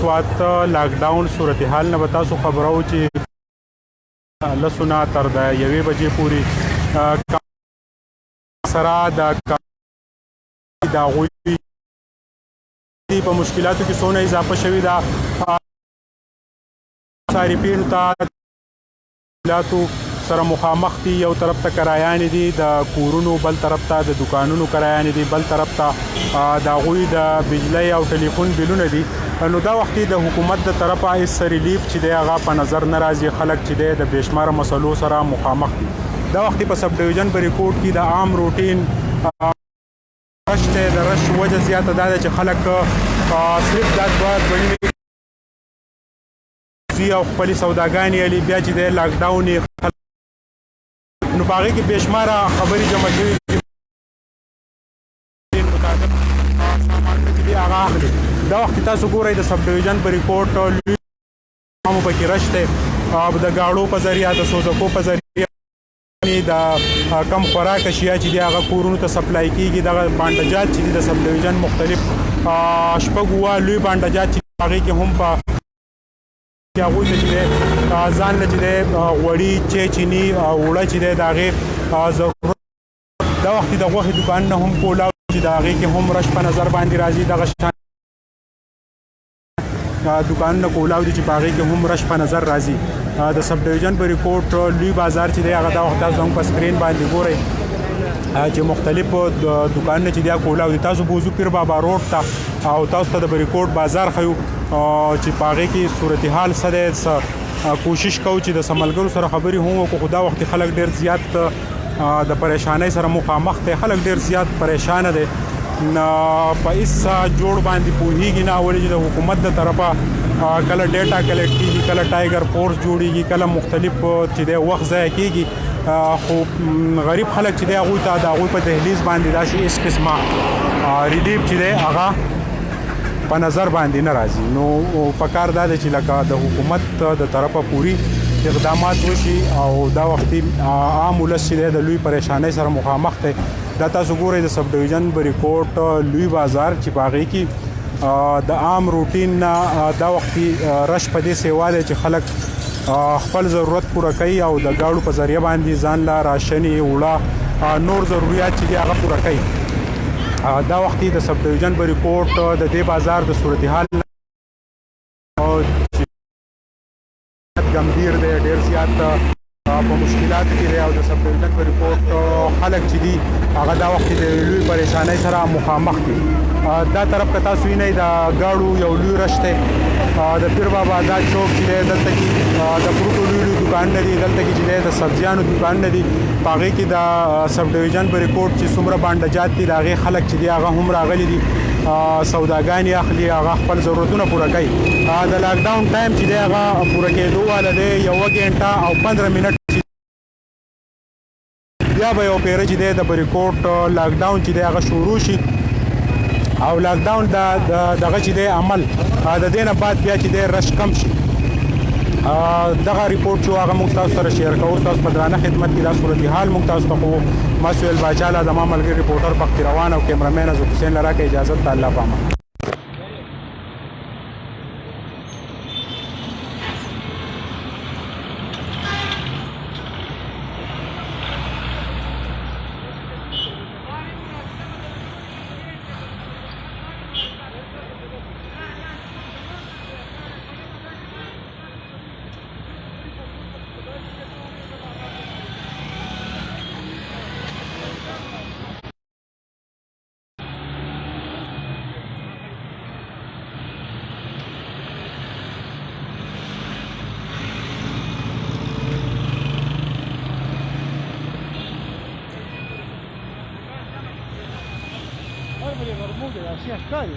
وخت لاکډاون صورتحال نه به تاسو خبرو چې لسونه تر د 1 بجې پورې سره د هغوی په مشکلاتو کې څونه اضافه شوې ده صارفینو ته مشکلاتو سره مخامخ دي یو طرف ته کرایانې دي د کورونو بل طرف ته د دکانونو کرایانې دي بل طرف ته د هغوی د بجلی او ټلیفون بلونه دي نو دا وخت د حکومت د طرفه هیڅ ریلیف چې دی هغه په نظر نه راځي خلک چې دی د بېشماره مسلو سره مخامخ دي دا وخت په سب ډیویژن بریکوټ کې د عام روټین رش دی د رش وجه زیاته دا ده چې خلک صرف دا دوه او خپلې سوداګانې علي بیا چې دی لاکډاون یې نو په هغې کې بېشماره خبرې جمع شوي مطابق سامانونه چې دی هغه اخلي دا وخت تاسو ګورئ د سب ډیویژن بریکوټ لوی عامو پکې رش دی د ګاړو په ذریعه د سوزکو په ذریعه د کم خوراک اشیا چې دی هغه کورونو ته سپلای کېږي دغه بانډجات چې دي د سب ډیویژن مختلف شپږ اووه لوی بانډجات چې هغې کې هم په هغوی ته چې دی ځان له چې دی غوړي چیني اوړه چې دی د هغې ضرورت دا وخت د غوښې دوکانونه هم کولاو چې د هغې کې هم رش په نظر باندې راځي دغه شان دوکانونه کولاو دي چې په هغې کې هم رش په نظر راځي د سب ډیویژن بریکوټ لوی بازار چې دی هغه دا وخت تاسو هم په سکرین باندې ګورئ چې مختلفو دوکانونه چې دی کولاو دي تاسو بوزو پیر بابا روډ ته او تاسو ته د بریکوټ بازار ښیو چې په هغې کې صورتحال څه دی کوشش کوو چې د ملګرو سره خبرې هم وکړو خو دا وخت خلک ډېر زیات د پریشانۍ سره مخامخ دی خلک ډېر زیات پریشانه دی په هیڅ جوړ باندې پوهېږي نه ولې چې د حکومت د طرفه کله ډیټا کلیکټ کېږي کله ټایګر فورس جوړېږي کله مختلف چې دی وخت ضایع کېږي خو غریب خلک چې دی هغوی ته د هغوی په دهلیز باندې داسې هېڅ قسمه ریلیف چې دی هغه په نظر باندې نه راځي نو پکار دا دی چې لکه د حکومت د طرفه پوری اقدامات وشي او دا وختي عام ولس چې دی د لوی پریشانۍ سره مخامخ دی دا تاسو ګورئ د سب ډیویژن بریکوټ لوی بازار چې په هغې کې د عام روټین نه دا وختي رش په دې سیوا دی چې خلک خپل ضرورت پوره کوي او د ګاړو په ذریعه باندې ځان له راشنې اوړه نور ضروریات چې دي هغه پوره کوي دا وختي د سب ډیویژن بریکوټ د دې بازار د صورتحال ګمبیر دی ډېر زیات په مشکلاتو کې دی او د سب ډیویژن بریکوټ خلک چې دي هغه دا وخت د لوی پریشانۍ سره مخامخ دي دا طرف که تاسو وینئ د ګاړو یو لوی رش دی د پیر بابا آزاد چوک چې دی دلته کې د فروټو لوی لوی دوکانونه دي دلته کې چې دی د سبزیانو دوکانونه دي په هغې کې د سب ډیویژن بریکوټ چې څومره بانډجات دي د هغې خلک چې دي هغه هم راغلي دي سوداګانې اخلي هغه خپل ضرورتونه پوره کوي د لاکډاون ټایم چې دی هغه پوره کېدو واله دی 1 غنټه او 15 منټ بیا به یو پیره چې دی د بریکوټ لاکډاون چې دی هغه شروع شي او لاکډاون دغه چې دی عمل د دې نه بعد بیا چې دی رش کم شي دغه ریپورټ چې هغه موږ تاسو سره شیر کوو تاسو په درانه خدمت کې دا صورتحال موږ تاسو ته کوو ما سهیل باچا له زما ملګري ریپورټر بختي روان او کیمرامین عزت حسین له راکړه اجازه ته الله پامه Bermuda, así hasta el